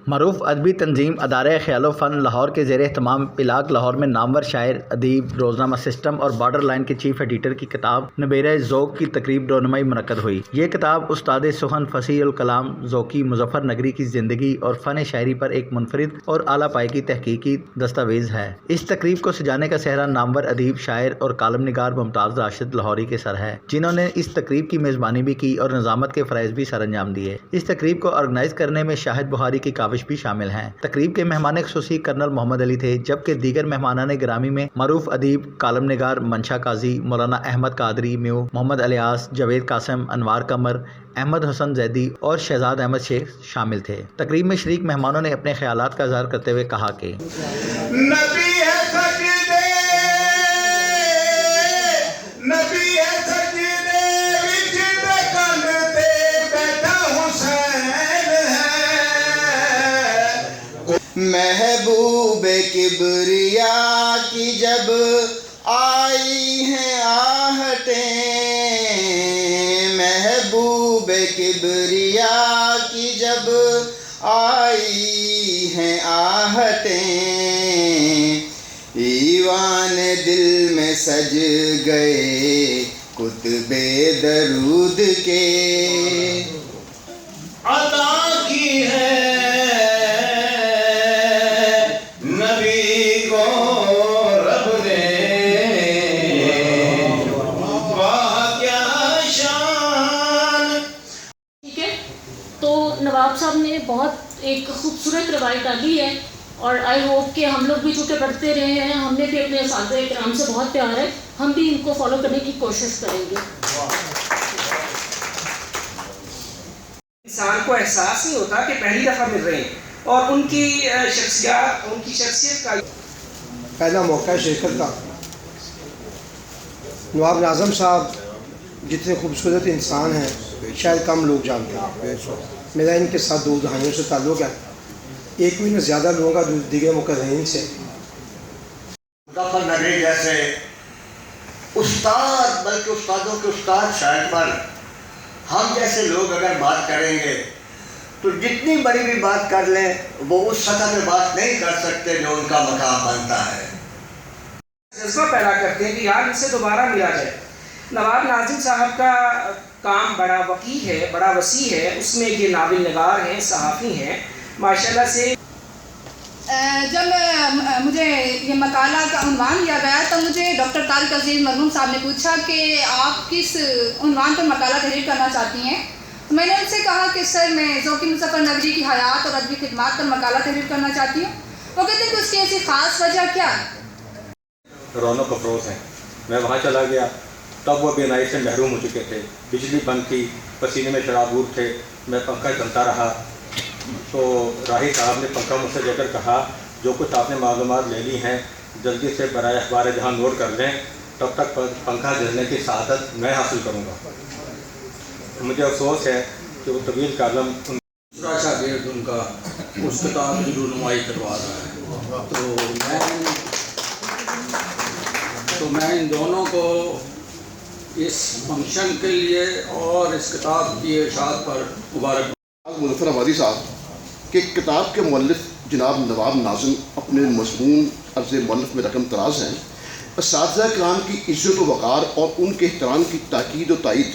معروف ادبی تنظیم ادارہ خیال و فن لاہور کے زیر اہتمام علاق لاہور میں نامور شاعر ادیب روزنامہ سسٹم اور بارڈر لائن کے چیف ایڈیٹر کی کتاب نبیرہ ذوق کی تقریب رونمائی منعقد ہوئی۔ یہ کتاب استاد سخن فصیح الکلام ذوقی مظفر نگری کی زندگی اور فن شاعری پر ایک منفرد اور اعلیٰ پائے کی تحقیقی دستاویز ہے۔ اس تقریب کو سجانے کا سہرا نامور ادیب شاعر اور کالم نگار ممتاز راشد لاہوری کے سر ہے، جنہوں نے اس تقریب کی میزبانی بھی کی اور نظامت کے فرائض بھی سر انجام دیے۔ اس تقریب کو آرگنائز کرنے میں شاہد بخاری کی کاوش بھی شامل ہیں۔ تقریب کے مہمان خصوصی کرنل محمد علی تھے، جبکہ دیگر مہمانان گرامی میں معروف ادیب کالم نگار منشا قاضی، مولانا احمد قادری میو، محمد الیاس، جاوید قاسم، انوار قمر، احمد حسن زیدی اور شہزاد احمد شیخ شامل تھے۔ تقریب میں شریک مہمانوں نے اپنے خیالات کا اظہار کرتے ہوئے کہا کہ محبوب کبریا کی جب آئی ہیں آہٹیں، محبوب کبریا کی جب آئی ہیں آہٹیں، ایوان دل میں سج گئے کتب درود کے، عطا کی ہے نواب صاحب نے بہت ایک خوبصورت روایت ڈالی ہے، اور آئی ہوپ کہ ہم لوگ بھی چونکہ پڑھتے رہے ہیں، ہم نے بھی اپنے اساتذہ کرام سے بہت پیار ہے، ہم بھی ان کو فالو کرنے کی کوشش کریں گے۔ انسان کو احساس نہیں ہوتا کہ پہلی دفعہ مل رہے ہیں، اور ان کی شخصیت کا پہلا موقع ہے شرکت کا۔ نواب ناظم صاحب جتنے خوبصورت انسان ہیں شاید کم لوگ جانتے ہیں۔ میرا ان کے ساتھ 2 دہائیوں سے تعلق ہے، ایک مہینے زیادہ لوگوں کا دیگر مقررین سے۔ مظفر نگری جیسے استاد، بلکہ استادوں کے استاد شاعر پر ہم جیسے لوگ اگر بات کریں گے تو جتنی بڑی بھی بات کر لیں وہ اس سطح پہ بات نہیں کر سکتے جو ان کا مقام بنتا ہے۔ جذبہ پیدا کرتے ہیں کہ یار ان سے دوبارہ ملا جائے۔ نواب ناظم صاحب کا کام بڑا وسیع ہے، بڑا وسیع ہے، اس میں یہ ناول نگار ہیں، صحافی ہیں ماشاءاللہ سے۔ جب مجھے یہ مقالہ کا عنوان دیا گیا تو مجھے ڈاکٹر طارق عزیز مرحوم صاحب نے پوچھا کہ آپ کس عنوان پر مقالہ تحریر کرنا چاہتی ہیں، تو میں نے ان سے کہا کہ سر میں ذوقی مظفر نگری کی حیات اور ادبی خدمات پر مقالہ تحریر کرنا چاہتی ہوں۔ وہ کہتے ہیں کہ اس کی ایسی خاص وجہ کیا ہے؟ رونق افروز ہیں۔ میں وہاں چلا گیا تب وہ بینائی سے محروم ہو چکے تھے، بجلی بند تھی، پسینے میں شرابور تھے، میں پنکھا چلتا رہا تو راہی صاحب نے پنکھا مجھ سے لے کر کہا جو کچھ آپ نے معلومات لے لی ہیں جلدی سے برائے اخبار جہاں نوٹ کر لیں، تب تک پنکھا جلنے کی سعادت میں حاصل کروں گا۔ مجھے افسوس ہے کہ وہ طویل کالم دوسرا شاگرد ان کا اس کتاب کی رونمائی کروا رہا ہے، تو میں ان دونوں کو اس فنکشن کے لیے اور اس کتاب کی اشاعت پر مبارک۔ مظفر آبادی صاحب کہ کتاب کے مؤلف جناب نواب ناظم اپنے مضمون عرض مؤلف میں رقم تراز ہیں، اساتذہ کرام کی عزت و وقار اور ان کے احترام کی تاکید و تائید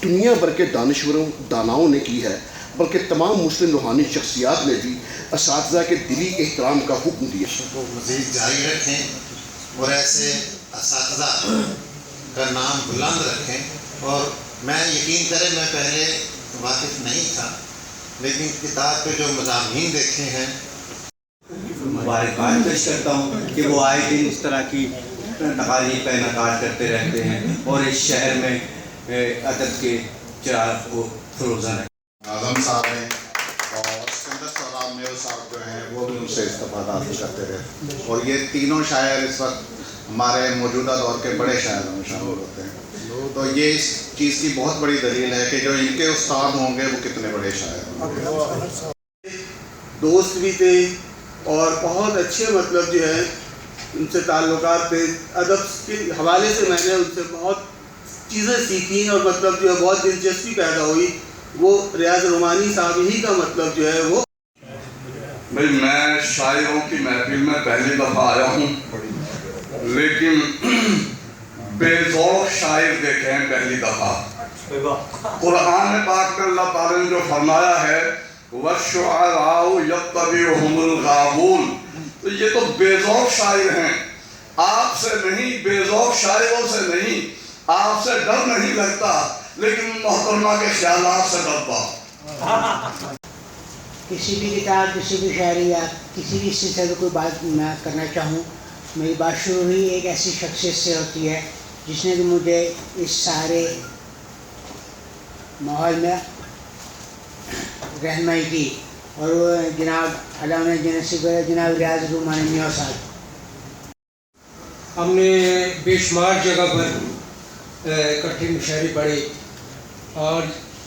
دنیا بھر کے دانشوروں داناؤں نے کی ہے، بلکہ تمام مسلم روحانی شخصیات نے بھی اساتذہ کے دلی احترام کا حکم دیا۔ کو مزید جاری رکھیں اور ایسے اساتذہ کا نام بلند رکھیں، اور میں یقین کریں میں پہلے واقف نہیں تھا، لیکن کتاب پہ جو مضامین دیکھے ہیں مبارکباد پیش کرتا ہوں کہ وہ آئے دن اس طرح کی تقاریب کا انعقاد کرتے رہتے ہیں اور اس شہر میں ادب کے چراغ کو فروزاں ہے۔ ناظم صاحب ہیں اور سکندر صاحب میو صاحب جو ہیں وہ بھی ان سے استفادہ حاصل کرتے رہے، اور یہ تینوں شاعر اس وقت ہمارے موجودہ دور کے بڑے شاعروں میں شامل ہوتے ہیں، تو یہ اس چیز کی بہت بڑی دلیل ہے کہ جو ان کے استاد ہوں گے وہ کتنے بڑے شاعر ہوں گے۔ دوست بھی تھے اور بہت اچھے مطلب جو ہے ان سے تعلقات تھے، ادب کے حوالے سے میں نے ان سے بہت چیزیں سیکھیں اور مطلب جو ہے بہت دلچسپی پیدا ہوئی۔ وہ ریاض رومانی صاحب ہی کا مطلب جو ہے وہ بھائی میں شاعروں کی محفل میں پہلی دفعہ آیا ہوں، لیکن بے ذوق شاعر دیکھے ہیں پہلی دفعہ۔ قرآن پاک میں اللہ تعالیٰ نے جو فرمایا ہے وَالشُّعَرَاءُ يَتَّبِعُهُمُ الْغَاوُونَ، تو یہ تو بے ذوق شاعر ہیں، آپ سے نہیں، بے ذوق شاعروں سے نہیں، آپ سے ڈر نہیں لگتا، لیکن محترمہ کے خیالات سے ڈرتا۔ کسی بھی کتاب، کسی بھی شاعری یا کسی بھی سلسلے میں کوئی بات میں کرنا چاہوں، میری بات شروع ہوئی ایک ایسی شخصیت سے ہوتی ہے جس نے کہ مجھے اس سارے ماحول میں رہنمائی کی، اور وہ جناب علامہ جنسی جناب ریاض الرحمٰن میاں صاحب۔ ہم نے بے شمار جگہ پر اکٹھے مشاعرے پڑھے اور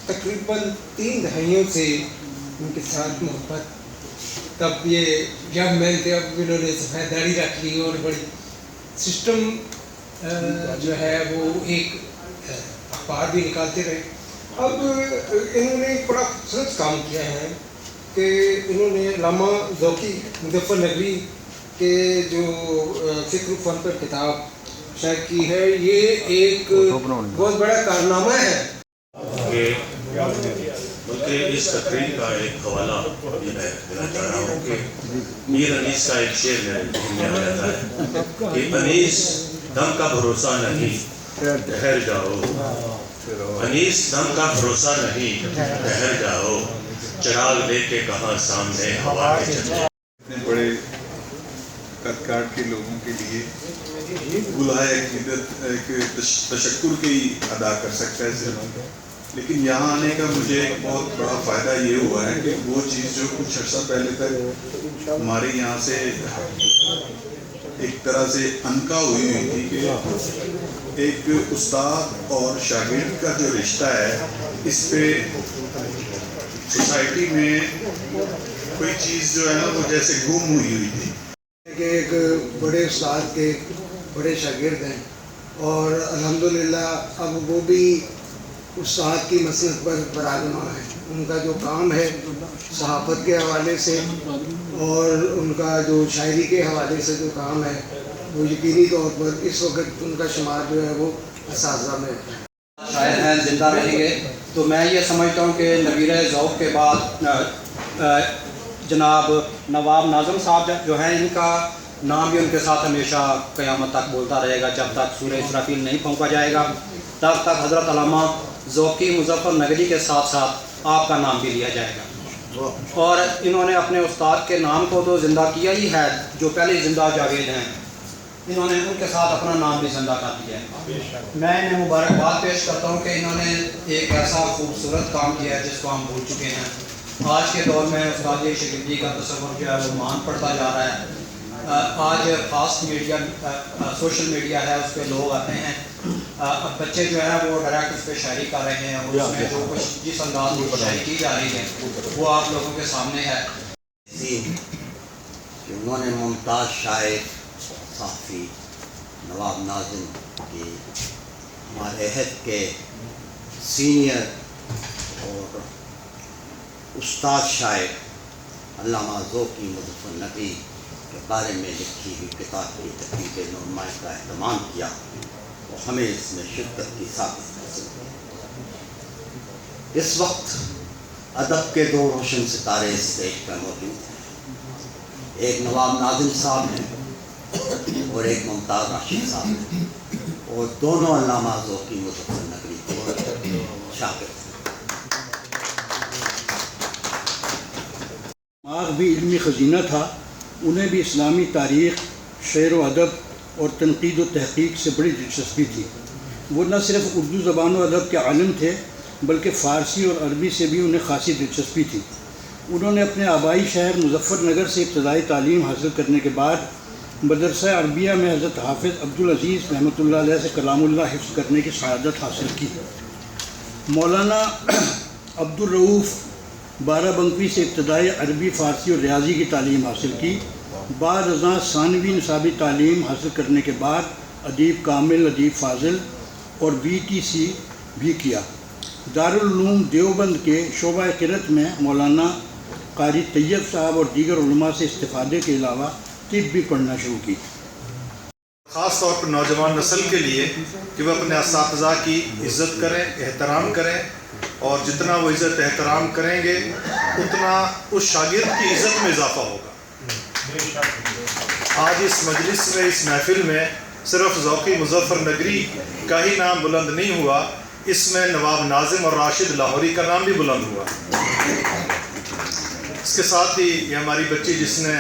تقریباً 3 دہائیوں سے ان کے ساتھ محبت، تب یہ ینگ مین تھے، اب انہوں نے سفید داڑھی رکھ لی اور بڑی سسٹم جو ہے وہ ایک اخبار بھی نکالتے رہے۔ اب انہوں نے ایک بڑا خوبصورت کام کیا ہے کہ انہوں نے علامہ ذوقی مظفر نگری کے جو فکر و فن پر کتاب شائع کی ہے، یہ ایک بہت بڑا کارنامہ ہے۔ بلکہ اس تقریر کا ایک حوالہ یہ میں دینا چاہ رہا ہوں کہ میر انیس کا ایک شعر میرے ذہن میں آ جاتا ہے کہ انیس دم کا بھروسہ نہیں ٹھہر جاؤ، انیس دم کا بھروسہ نہیں ٹھہر جاؤ، چراغ لے کے کہاں سامنے ہوا کے چلے۔ اتنے بڑے قد کاٹ کے لوگوں کے لیے بلائے عقیدت ایک تشکر کی ادا کر سکتا ہے صرف، لیکن یہاں آنے کا مجھے ایک بہت بڑا فائدہ یہ ہوا ہے کہ وہ چیز جو کچھ عرصہ پہلے تک ہمارے یہاں سے ایک طرح سے انکا ہوئی تھی کہ ایک استاد اور شاگرد کا جو رشتہ ہے، اس پہ سوسائٹی میں کوئی چیز جو ہے نا وہ جیسے گم ہوئی تھی کہ ایک بڑے استاد کے بڑے شاگرد ہیں، اور الحمدللہ اب وہ بھی استاد کی مسلک پر برآمدہ ہے۔ ان کا جو کام ہے صحافت کے حوالے سے اور ان کا جو شاعری کے حوالے سے جو کام ہے، وہ یقینی طور پر اس وقت ان کا شمار جو ہے وہ اساتذہ میں ہے۔ شاعر ہیں، زندہ رہیں گے، تو میں یہ سمجھتا ہوں کہ نویر ذوق کے بعد جناب نواب ناظم صاحب جو ہیں، ان کا نام بھی ان کے ساتھ ہمیشہ قیامت تک بولتا رہے گا، جب تک سورہ اسرافیل نہیں پھونکا جائے گا، تب تک حضرت علامہ ذوقی مظفر نگری کے ساتھ ساتھ آپ کا نام بھی لیا جائے گا۔ اور انہوں نے اپنے استاد کے نام کو تو زندہ کیا ہی ہے، جو پہلے زندہ جاوید ہیں، انہوں نے ان کے ساتھ اپنا نام بھی زندہ کر دیا ہے۔ میں انہیں مبارکباد پیش کرتا ہوں کہ انہوں نے ایک ایسا خوبصورت کام کیا ہے جس کو ہم بھول چکے ہیں۔ آج کے دور میں استاد شاگردی کا تصور جو ہے وہ مان پڑتا جا رہا ہے۔ آج فاسٹ میڈیا، سوشل میڈیا ہے، اس پہ لوگ آتے ہیں، اب بچے جو ہیں وہ ڈائریکٹ اس پہ شاعری کر رہے ہیں، اور اس میں جو کچھ جس انداز میں شاعری کی جا رہی ہے وہ آپ لوگوں کے سامنے ہے۔ انہوں نے ممتاز شاعر صحافی نواب ناظم کی ہمارے عہد کے سینئر اور استاد شاعر علامہ ذوقی مظفر نگری کے بارے میں لکھی ہوئی کتاب کی تقریب نمائش کا اہتمام کیا، اور ہمیں اس میں شرکت کی سعادت حاصل ہوئی۔ اس وقت ادب کے 2 روشن ستارے اسٹیج پر موجود ہیں، ایک نواب ناظم صاحب ہیں اور ایک ممتاز راشد صاحب ہیں، اور دونوں علامہ ذوقی مظفر نگری کے شاگرد ہیں۔ دماغ بھی علمی خزینہ تھا، انہیں بھی اسلامی تاریخ، شعر و ادب اور تنقید و تحقیق سے بڑی دلچسپی تھی۔ وہ نہ صرف اردو زبان و ادب کے عالم تھے بلکہ فارسی اور عربی سے بھی انہیں خاصی دلچسپی تھی۔ انہوں نے اپنے آبائی شہر مظفر نگر سے ابتدائی تعلیم حاصل کرنے کے بعد مدرسہ عربیہ میں حضرت حافظ عبدالعزیز رحمۃ اللہ علیہ سے کلام اللہ حفظ کرنے کی سعادت حاصل کی۔ مولانا عبدالرؤوف بارہ بنکوی سے ابتدائی عربی، فارسی اور ریاضی کی تعلیم حاصل کی۔ بعد ازاں ثانوی نصابی تعلیم حاصل کرنے کے بعد ادیب کامل، ادیب فاضل اور VTC بھی کیا۔ دارالعلوم دیوبند کے شعبہ قرأت میں مولانا قاری طیب صاحب اور دیگر علماء سے استفادے کے علاوہ طب بھی پڑھنا شروع کی۔ خاص طور پر نوجوان نسل کے لیے کہ وہ اپنے اساتذہ کی عزت کریں، احترام کریں، اور جتنا وہ عزت احترام کریں گے اتنا اس شاگرد کی عزت میں اضافہ ہوگا۔ آج اس مجلس میں، اس محفل میں صرف ذوقی مظفر نگری کا ہی نام بلند نہیں ہوا، اس میں نواب ناظم اور راشد لاہوری کا نام بھی بلند ہوا۔ اس کے ساتھ ہی یہ ہماری بچی جس نے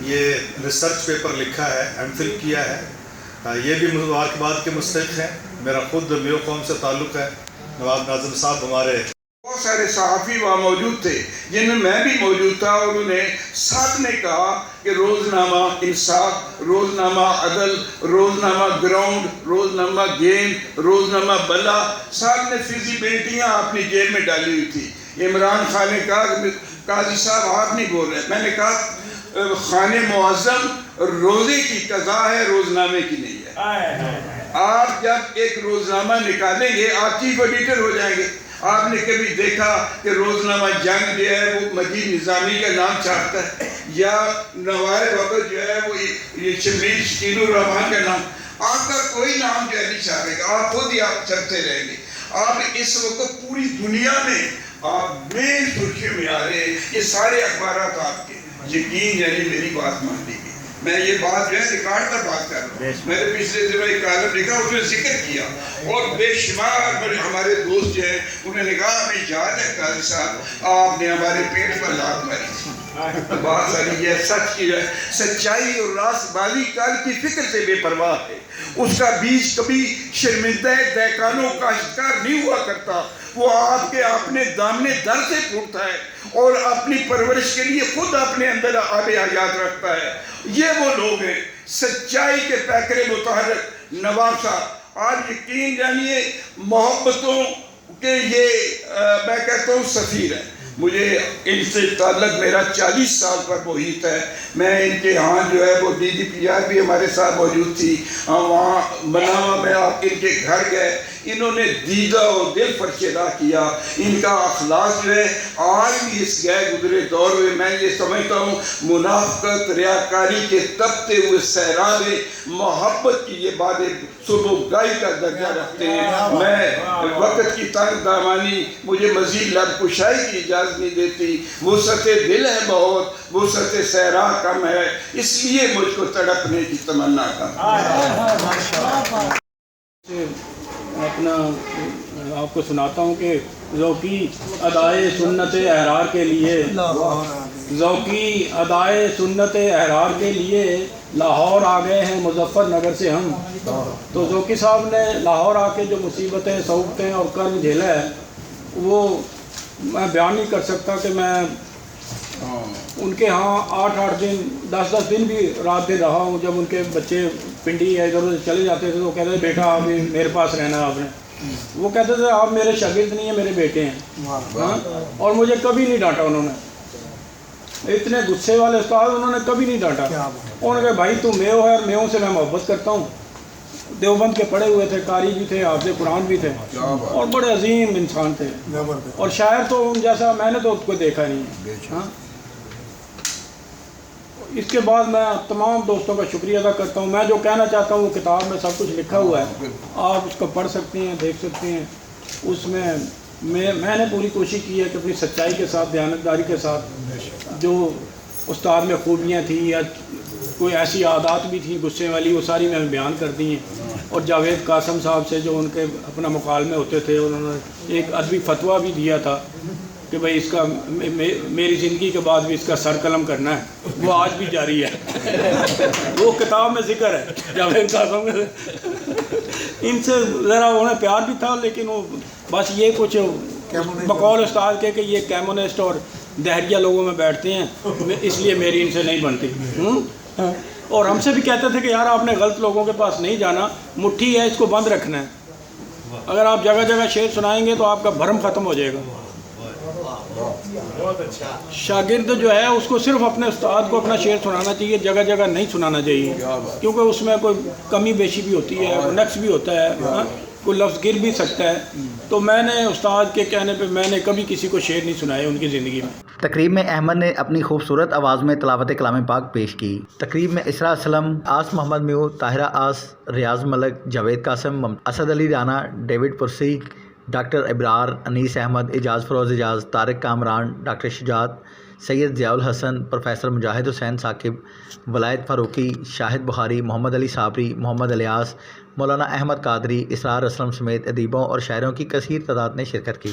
یہ ریسرچ پیپر لکھا ہے، ایم فل کیا ہے، یہ بھی مبارکباد کے مستحق ہیں۔ میرا خود میو قوم سے تعلق ہے، نواب ناظم صاحب ہمارے بہت سارے صحافی وہاں موجود تھے جن میں میں بھی موجود تھا، اور انہوں نے ساتھ میں کہا کہ روزنامہ انصاف، روزنامہ عدل، روزنامہ گراؤنڈ، روزنامہ گیم، روزنامہ بلا، ساتھ میں فزیبلٹیاں اپنی جیب میں ڈالی ہوئی تھی۔ عمران خان نے کہا کہ قاضی صاحب آپ نہیں بول رہے، میں نے کہا خان معظم روزے کی قضا ہے، روزنامے کی نہیں ہے۔ آپ جب ایک روزنامہ نکالیں گے آپ چیف ایڈیٹر ہو جائیں گے۔ آپ نے کبھی دیکھا کہ روزنامہ جنگ جو ہے وہ مجید نظامی کا نام چھاپتا ہے، یا نوائے وقت جو ہے وہ شبیر شکیل الرحمان کا نام؟ آپ کا کوئی نام جو ہے نہیں چھاپے گا، آپ خود ہی آپ چلتے رہیں گے۔ آپ اس وقت پوری دنیا میں آپ مین سرخیوں میں آ رہے ہیں، یہ سارے اخبارات آپ کے، یقین یعنی میری بات مان لیجیے۔ میں یہ بات جو ہے ریکارڈ پر بات کر رہا ہوں، میں نے پچھلے دنوں ایک کالم لکھا، اس میں ذکر کیا، اور بے شمار بڑے ہمارے دوست جو ہیں انہوں نے کہا ہمیں یاد ہے قاضی صاحب آپ نے ہمارے پیٹ پر لات ماری تھی۔ بات ساری یہ سچ کی ہے، سچائی اور راست بازی کل کی فکر سے بے پرواہ ہے، اس کا بیج کبھی شرمندہ دہقانوں کا شکار نہیں ہوا کرتا، وہ آپ کے اپنے دامنے در سے پھوٹتا ہے اور اپنی پرورش کے لیے خود اپنے اندر آب حیات رکھتا ہے۔ یہ وہ لوگ ہیں سچائی کے پیکرے متحرک نواب صاحب۔ آج یقین جانیے محبتوں کے یہ میں کہتا ہوں سفیر ہیں، مجھے ان سے تعلق میرا 40 سال پر محیط ہے۔ میں ان کے ہاں جو ہے وہ DDPR بھی ہمارے ساتھ موجود تھی، وہاں مناوا میں آپ ان کے گھر گئے، انہوں نے دیدہ اور دل پر چلا کیا۔ ان کا اخلاق جو ہے آج بھی اس گئے گزرے دور میں میں یہ سمجھتا ہوں منافقت ریاکاری کے تپتے ہوئے سیراب محبت کی یہ باتیں سبوگائی کا درجہ رکھتے ہیں۔ میں وقت کی تنگ دامانی مجھے مزید لب کشائی کی اجازت نہیں دیتی، وسعت دل ہے بہت، وسعت صحرا کم ہے، اس لیے مجھ کو تڑپنے کی تمنا کم۔ اپنا آپ کو سناتا ہوں کہ ذوقی ادائے سنت احرار کے لیے، ذوقی ادائے سنت احرار کے لیے لاہور آ گئے ہیں مظفر نگر سے ہم۔ تو ذوقی صاحب نے لاہور آ کے جو مصیبتیں صعوبتیں اور کرم جھیلا ہے وہ میں بیان نہیں کر سکتا کہ میں ان کے ہاں 8-8 دن 10-10 دن بھی رات دن رہا ہوں۔ جب ان کے بچے پنڈی یا ادھر ادھر چلے جاتے تھے تو وہ کہتے تھے بیٹا آپ میرے پاس رہنا آپ نے، وہ کہتے تھے آپ میرے شاگرد نہیں ہیں، میرے بیٹے ہیں، اور مجھے کبھی نہیں ڈانٹا انہوں نے۔ اتنے غصے والے استاد انہوں نے کبھی نہیں ڈانٹا، انہوں نے کہا بھائی تو میو ہے اور میو سے میں محبت کرتا ہوں۔ دیوبند کے پڑھے ہوئے تھے، قاری بھی تھے، حافظ قرآن بھی تھے، اور بڑے عظیم انسان تھے، اور شاعر تو ان جیسا میں نے تو کوئی دیکھا نہیں۔ اس کے بعد میں تمام دوستوں کا شکریہ ادا کرتا ہوں۔ میں جو کہنا چاہتا ہوں وہ کتاب میں سب کچھ لکھا ہوا ہے، آپ اس کو پڑھ سکتے ہیں، دیکھ سکتے ہیں۔ اس میں میں نے پوری کوشش کی ہے کہ اپنی سچائی کے ساتھ، دیانتداری کے ساتھ، جو استاد میں خوبیاں تھیں یا کوئی ایسی عادات بھی تھیں غصے والی، وہ ساری میں بیان کر دی ہیں۔ اور جاوید قاسم صاحب سے جو ان کے اپنا مکالمے ہوتے تھے، انہوں نے ایک ادبی فتویٰ بھی دیا تھا کہ بھئی اس کا میری زندگی کے بعد بھی اس کا سر قلم کرنا ہے، وہ آج بھی جاری ہے، وہ کتاب میں ذکر ہے جاوید قاسم کے۔ ان سے ذرا انہیں پیار بھی تھا، لیکن وہ بس یہ کچھ بقول استاد کے کہ یہ کمیونسٹ اور دہریہ لوگوں میں بیٹھتے ہیں، اس لیے میری ان سے نہیں بنتی۔ اور ہم سے بھی کہتے تھے کہ یار آپ نے غلط لوگوں کے پاس نہیں جانا، مٹھی ہے اس کو بند رکھنا ہے، اگر آپ جگہ جگہ شعر سنائیں گے تو آپ کا بھرم ختم ہو جائے گا۔ شاگرد جو ہے اس کو صرف اپنے استاد کو اپنا شعر سنانا چاہیے، جگہ جگہ نہیں سنانا چاہیے، کیونکہ اس میں کوئی کمی بیشی بھی ہوتی ہے، نقص بھی ہوتا ہے، کوئی لفظ گر بھی سکتا ہے۔ تو میں نے استاد کے کہنے پہ میں نے کبھی کسی کو شعر نہیں سنائے ان کی زندگی میں۔ تقریب میں احمد نے اپنی خوبصورت آواز میں تلاوت کلام پاک پیش کی۔ تقریب میں اسراء اسلم، آس محمد میو، طاہرہ آس، ریاض ملک، جاوید قاسم، اسد علی رانا، ڈیوڈ پرسی، ڈاکٹر ابرار، انیس احمد، اعجاز فروز اعجاز، طارق کامران، ڈاکٹر شجاعت، سید ضیاء الحسن، پروفیسر مجاہد حسین ثاقب، ولایت فاروقی، شاہد بخاری، محمد علی صابری، محمد الیاس، مولانا احمد قادری، اسرار اسلم سمیت ادیبوں اور شاعروں کی کثیر تعداد نے شرکت کی۔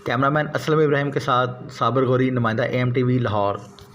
کیمرہ مین اسلم ابراہیم کے ساتھ صابر غوری، نمائندہ AM TV لاہور۔